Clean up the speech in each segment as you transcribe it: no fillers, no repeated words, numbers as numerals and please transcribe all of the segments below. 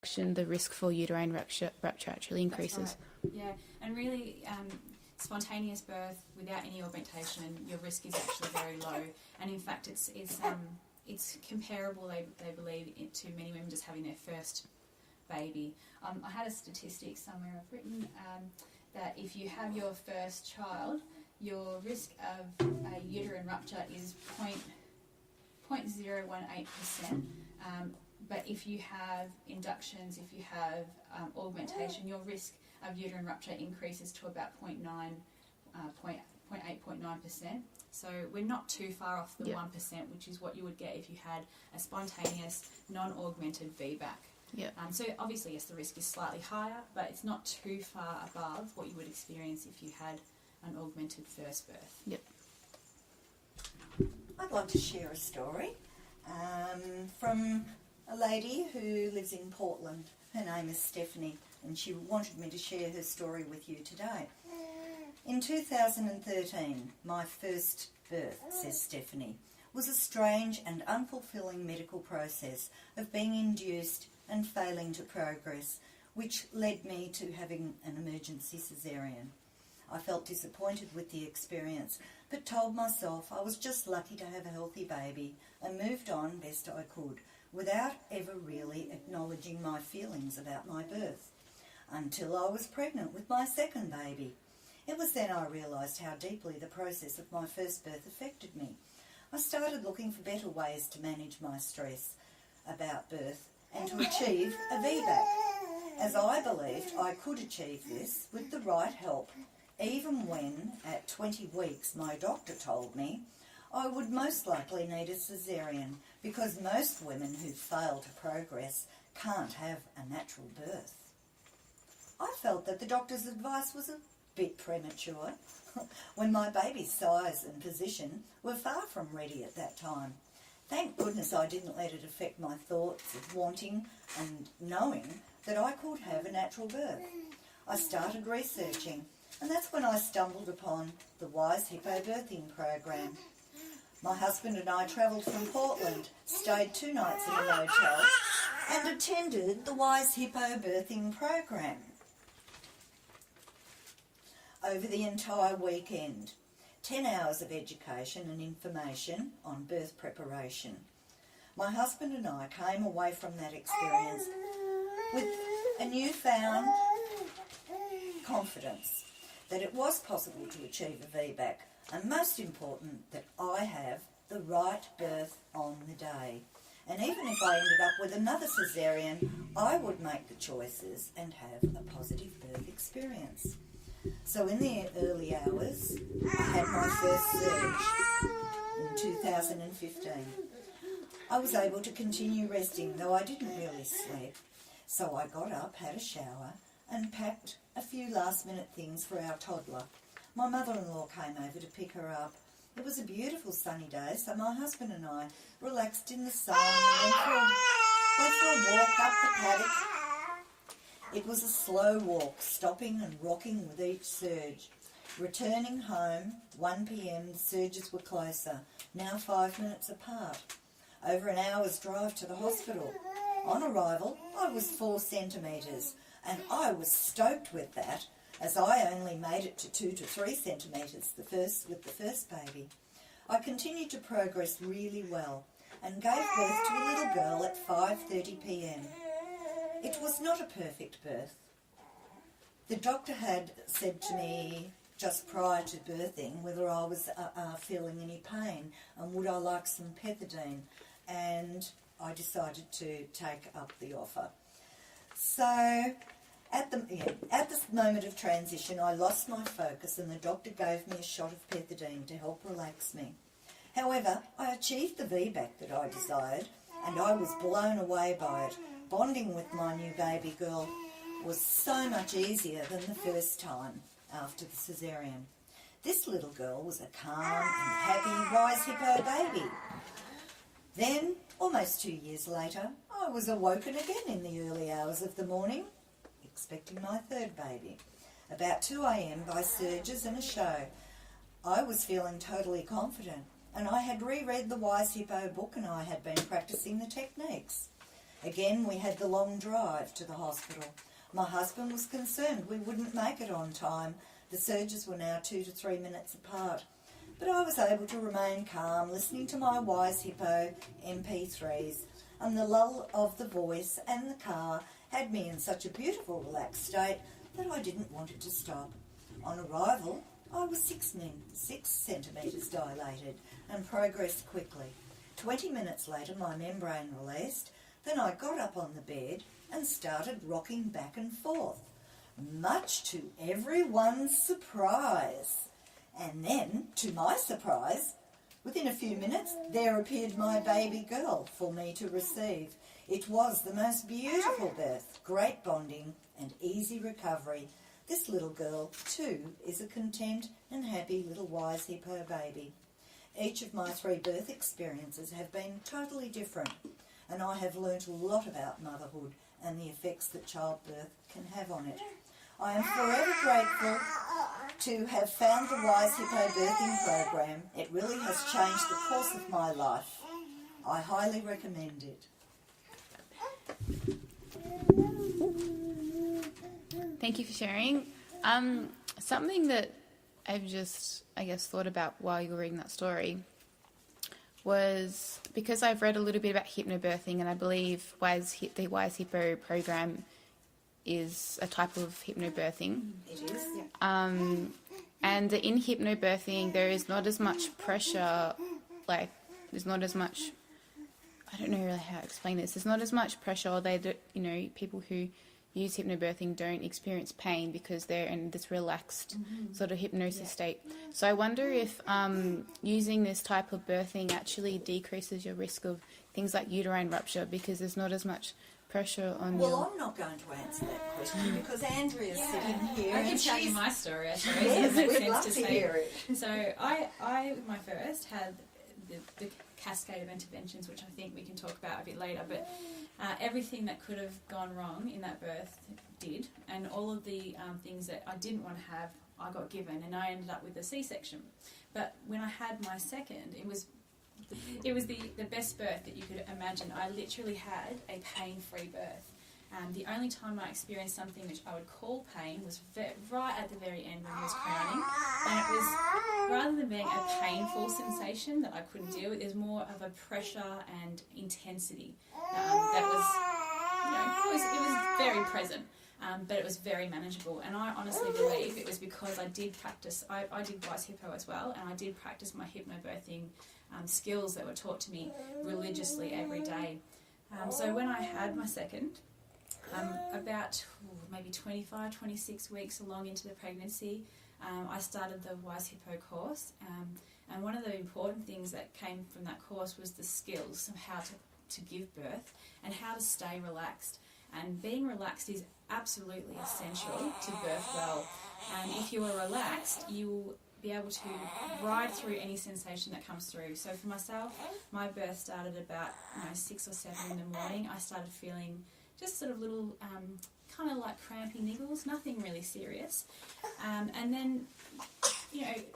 the risk for uterine rupture actually increases. Right. Yeah, and really spontaneous birth without any augmentation, your risk is actually very low. And in fact, it's comparable, they believe, to many women just having their first baby. I had a statistic somewhere I've written that if you have your first child, your risk of a uterine rupture is 0.018%. But if you have inductions, if you have augmentation, your risk of uterine rupture increases to about 0.8-0.9%. So we're not too far off the 1%, which is what you would get if you had a spontaneous, non-augmented VBAC. Yeah. So obviously, yes, the risk is slightly higher, but it's not too far above what you would experience if you had an augmented first birth. Yep. I'd like to share a story from a lady who lives in Portland. Her name is Stephanie, and she wanted me to share her story with you today. In 2013, my first birth, says Stephanie, was a strange and unfulfilling medical process of being induced and failing to progress, which led me to having an emergency caesarean. I felt disappointed with the experience, but told myself I was just lucky to have a healthy baby and moved on best I could, without ever really acknowledging my feelings about my birth, until I was pregnant with my second baby. It was then I realised how deeply the process of my first birth affected me. I started looking for better ways to manage my stress about birth and to achieve a VBAC, as I believed I could achieve this with the right help, even when, at 20 weeks, my doctor told me I would most likely need a caesarean because most women who fail to progress can't have a natural birth. I felt that the doctor's advice was a bit premature when my baby's size and position were far from ready at that time. Thank goodness I didn't let it affect my thoughts of wanting and knowing that I could have a natural birth. I started researching, and that's when I stumbled upon the WISE hypnobirthing program. My husband and I travelled from Portland, stayed 2 nights in a motel, and attended the WISE hypnobirthing program over the entire weekend. 10 hours of education and information on birth preparation. My husband and I came away from that experience with a newfound confidence that it was possible to achieve a VBAC, and most important, that I have the right birth on the day. And even if I ended up with another caesarean, I would make the choices and have a positive birth experience. So in the early hours, I had my first surge in 2015. I was able to continue resting, though I didn't really sleep. So I got up, had a shower, and packed a few last-minute things for our toddler. My mother-in-law came over to pick her up. It was a beautiful sunny day, so my husband and I relaxed in the sun and went for a walk up the paddock. It was a slow walk, stopping and rocking with each surge. Returning home, 1 p.m, the surges were closer, now 5 minutes apart. Over an hour's drive to the hospital. On arrival, I was 4 centimetres, and I was stoked with that, as I only made it to 2 to 3 centimetres with the first baby. I continued to progress really well and gave birth to a little girl at 5:30 p.m. It was not a perfect birth. The doctor had said to me just prior to birthing whether I was feeling any pain and would I like some pethidine, and I decided to take up the offer. So at the moment of transition, I lost my focus and the doctor gave me a shot of pethidine to help relax me. However, I achieved the VBAC that I desired, and I was blown away by it. Bonding with my new baby girl was so much easier than the first time after the caesarean. This little girl was a calm and happy WISE hippo baby. Then, almost 2 years later, I was awoken again in the early hours of the morning, expecting my third baby. About 2 a.m. by surges and a show. I was feeling totally confident, and I had reread the WISE Hippo book and I had been practicing the techniques. Again, we had the long drive to the hospital. My husband was concerned we wouldn't make it on time. The surges were now 2 to 3 minutes apart. But I was able to remain calm, listening to my Wise Hippo MP3s, and the lull of the voice and the car had me in such a beautiful, relaxed state that I didn't want it to stop. On arrival, I was 6 centimetres dilated and progressed quickly. 20 minutes later, my membrane released. Then I got up on the bed and started rocking back and forth, much to everyone's surprise. And then, to my surprise, within a few minutes, there appeared my baby girl for me to receive. It was the most beautiful birth, great bonding and easy recovery. This little girl, too, is a content and happy little Wise Hippo baby. Each of my 3 birth experiences have been totally different, and I have learnt a lot about motherhood and the effects that childbirth can have on it. I am forever grateful to have found the Wise Hippo birthing program. It really has changed the course of my life. I highly recommend it. Thank you for sharing. Something that I've just, thought about while you were reading that story was, because I've read a little bit about hypnobirthing, and I believe the Wise Hippo program is a type of hypnobirthing. It is, yeah. And in hypnobirthing, there is not as much pressure, there's not as much, I don't know really how to explain this, there's not as much pressure, people who use hypnobirthing don't experience pain because they're in this relaxed sort of hypnosis state. So I wonder if using this type of birthing actually decreases your risk of things like uterine rupture, because there's not as much pressure on Well, I'm not going to answer that question because Andrea's sitting here. I can tell you my story, actually. Yes, It makes we'd sense love to to say. hear it. So I with my first, had the cascade of interventions, which I think we can talk about a bit later, but everything that could have gone wrong in that birth did, and all of the things that I didn't want to have, I got given, and I ended up with a C-section. But when I had my second, it was the best birth that you could imagine. I literally had a pain-free birth. The only time I experienced something which I would call pain was right at the very end when he was crowning. And it was, rather than being a painful sensation that I couldn't deal with, it was more of a pressure and intensity that was, it was very present. But it was very manageable, and I honestly believe it was because I did practice. I did Wise Hippo as well, and I did practice my hypnobirthing skills that were taught to me religiously every day. So when I had my second, about maybe 25, 26 weeks along into the pregnancy, I started the Wise Hippo course, and one of the important things that came from that course was the skills of how to give birth and how to stay relaxed. And being relaxed is absolutely essential to birth well. And if you are relaxed, you will be able to ride through any sensation that comes through. So for myself, my birth started about 6 or 7 in the morning. I started feeling just sort of little kind of like crampy niggles, nothing really serious. And then,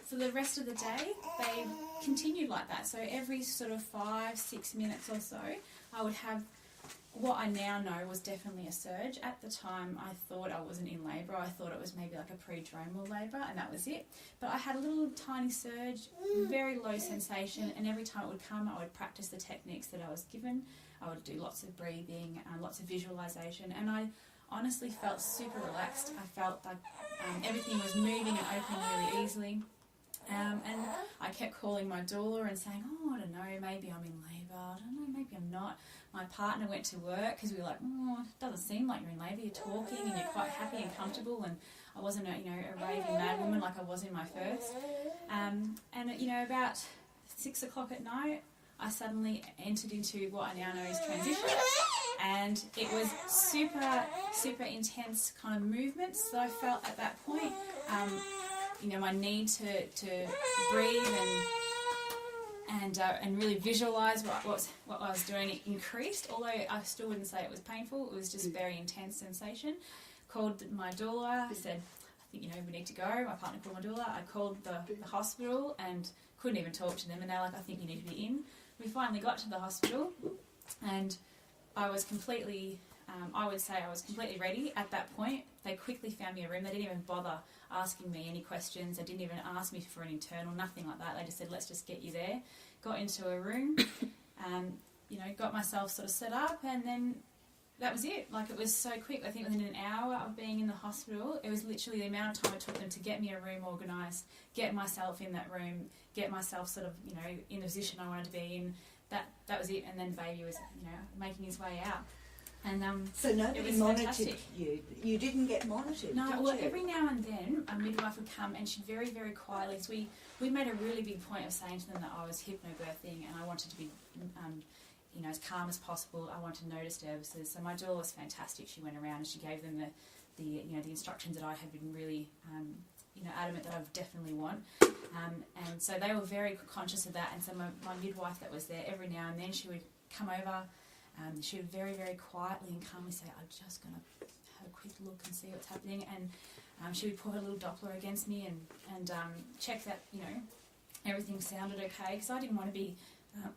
for the rest of the day, they continued like that. So every sort of 5-6 minutes or so, I would have what I now know was definitely a surge. At the time, I thought I wasn't in labour. I thought it was maybe like a prodromal labour, and that was it. But I had a little tiny surge, very low sensation, and every time it would come, I would practice the techniques that I was given. I would do lots of breathing, lots of visualisation, and I honestly felt super relaxed. I felt like everything was moving and opening really easily. And I kept calling my doula and saying, I don't know, maybe I'm in labour, I don't know, maybe I'm not. My partner went to work because we were like, it doesn't seem like you're in labour, you're talking and you're quite happy and comfortable, and I wasn't a raving mad woman like I was in my first. And about 6 o'clock at night, I suddenly entered into what I now know as transition. And it was super, super intense kind of movements that I felt at that point. My need to breathe and really visualise what I was doing increased, although I still wouldn't say it was painful. It was just a very intense sensation. Called my doula, I said, I think, we need to go. My partner called my doula. I called the hospital and couldn't even talk to them, and they're like, I think you need to be in. We finally got to the hospital, and I was completely, I would say I was completely ready at that point. They quickly found me a room. They didn't even bother asking me any questions. They didn't even ask me for an internal, nothing like that. They just said, let's just get you there. Got into a room, you know, got myself sort of set up, and then that was it. Like, it was so quick. I think within an hour of being in the hospital, it was literally the amount of time it took them to get me a room organised, get myself in that room, get myself sort of, you know, in the position I wanted to be in. That was it. And then baby was, you know, making his way out. And so nobody was monitored fantastic. you. You didn't get monitored. No, did well, you? every now and then a midwife would come, and she'd very, very quietly. So we made a really big point of saying to them that I was hypnobirthing, and I wanted to be, you know, as calm as possible. I wanted no disturbances. So my doula was fantastic. She went around and she gave them the you know, the instructions that I had been really you know, adamant that I would definitely want. And so they were very conscious of that. And so my midwife that was there, every now and then she would come over. She would very, very quietly and calmly say, I'm just going to have a quick look and see what's happening. And she would put her little Doppler against me and check that, you know, everything sounded okay. Because I didn't want to be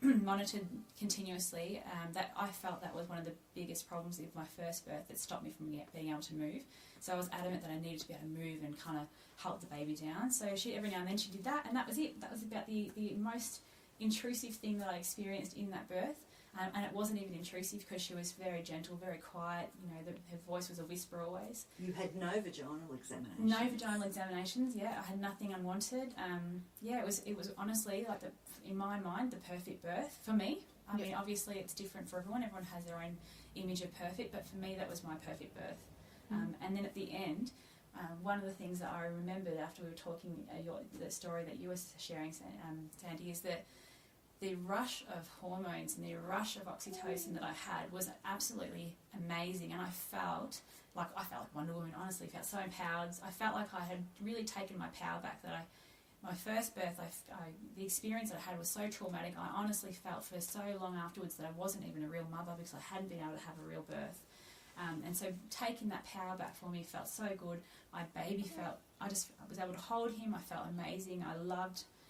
monitored continuously. That I felt that was one of the biggest problems with my first birth that stopped me from being able to move. So I was adamant that I needed to be able to move and kind of help the baby down. So she, every now and then she did that, and that was it. That was about the most intrusive thing that I experienced in that birth. And it wasn't even intrusive because she was very gentle, very quiet. You know, her voice was a whisper always. You had no vaginal examinations. No vaginal examinations. Yeah, I had nothing unwanted. Yeah, it was honestly, like, in my mind, the perfect birth for me. I mean, obviously it's different for everyone. Everyone has their own image of perfect, but for me that was my perfect birth. And then at the end, one of the things that I remembered after we were talking, the story that you were sharing, Sandy, is that the rush of hormones and the rush of oxytocin that I had was absolutely amazing, and I felt like Wonder Woman. Honestly, felt so empowered. I felt like I had really taken my power back. My first birth, the experience that I had was so traumatic. I honestly felt for so long afterwards that I wasn't even a real mother because I hadn't been able to have a real birth. And so taking that power back for me felt so good. My baby I was able to hold him. I felt amazing. I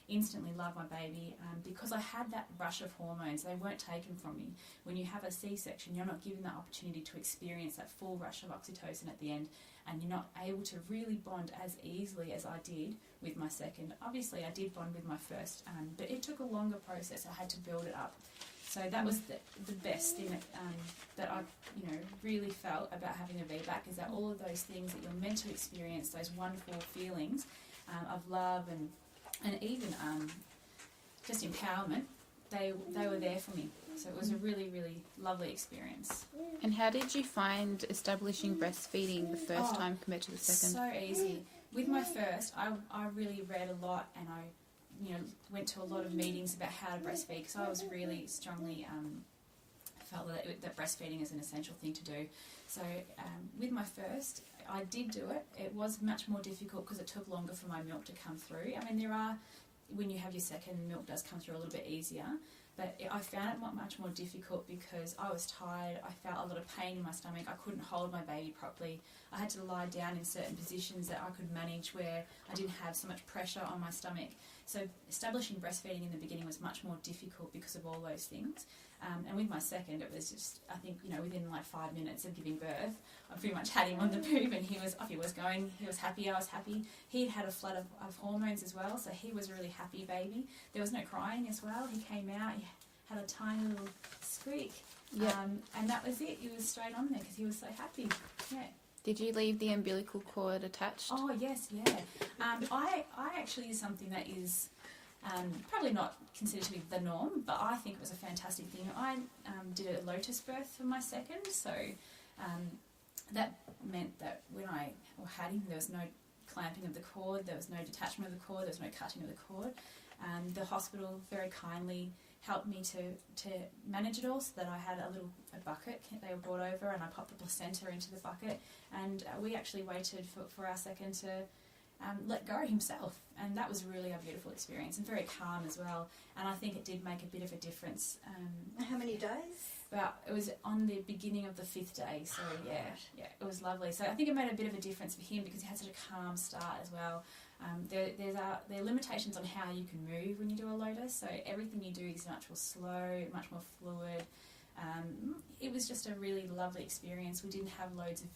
instantly loved my baby because I had that rush of hormones. They weren't taken from me. When you have a C-section, you're not given that opportunity to experience that full rush of oxytocin at the end, and you're not able to really bond as easily as I did with my second. Obviously, I did bond with my first, but it took a longer process. I had to build it up. So that was the best thing that I, you know, really felt about having a VBAC, is that all of those things that you're meant to experience, those wonderful feelings of love and even just empowerment, they were there for me. So it was a really, really lovely experience. And how did you find establishing breastfeeding the first time compared to the second? So easy. With my first, I really read a lot, and I, you know, went to a lot of meetings about how to breastfeed, because I was really strongly felt that breastfeeding is an essential thing to do. So with my first, I did do it. It was much more difficult because it took longer for my milk to come through. I mean, when you have your second, milk does come through a little bit easier, but I found it much more difficult because I was tired. I felt a lot of pain in my stomach. I couldn't hold my baby properly. I had to lie down in certain positions that I could manage where I didn't have so much pressure on my stomach. So establishing breastfeeding in the beginning was much more difficult because of all those things. And with my second, it was just, I think, you know, within like 5 minutes of giving birth, I pretty much had him on the boob, and he was off. He was going. He was happy. I was happy. He had a flood of hormones as well, so he was a really happy baby. There was no crying as well. He came out. He had a tiny little squeak. Yep. And that was it. He was straight on there because he was so happy. Yeah. Did you leave the umbilical cord attached? Oh, yes, yeah. I actually is something that is probably not considered to be the norm, but I think it was a fantastic thing. I did a lotus birth for my second, so that meant that when I had him, there was no clamping of the cord, there was no detachment of the cord, there was no cutting of the cord. The hospital very kindly helped me to manage it all, so that I had a bucket they were brought over, and I popped the placenta into the bucket, and we actually waited for our second to let go himself, and that was really a beautiful experience, and very calm as well, and I think it did make a bit of a difference. How many days? But it was on the beginning of the 5th day, so yeah, it was lovely. So I think it made a bit of a difference for him because he had such a calm start as well. There are limitations on how you can move when you do a lotus, so everything you do is much more slow, much more fluid. It was just a really lovely experience. We didn't have loads of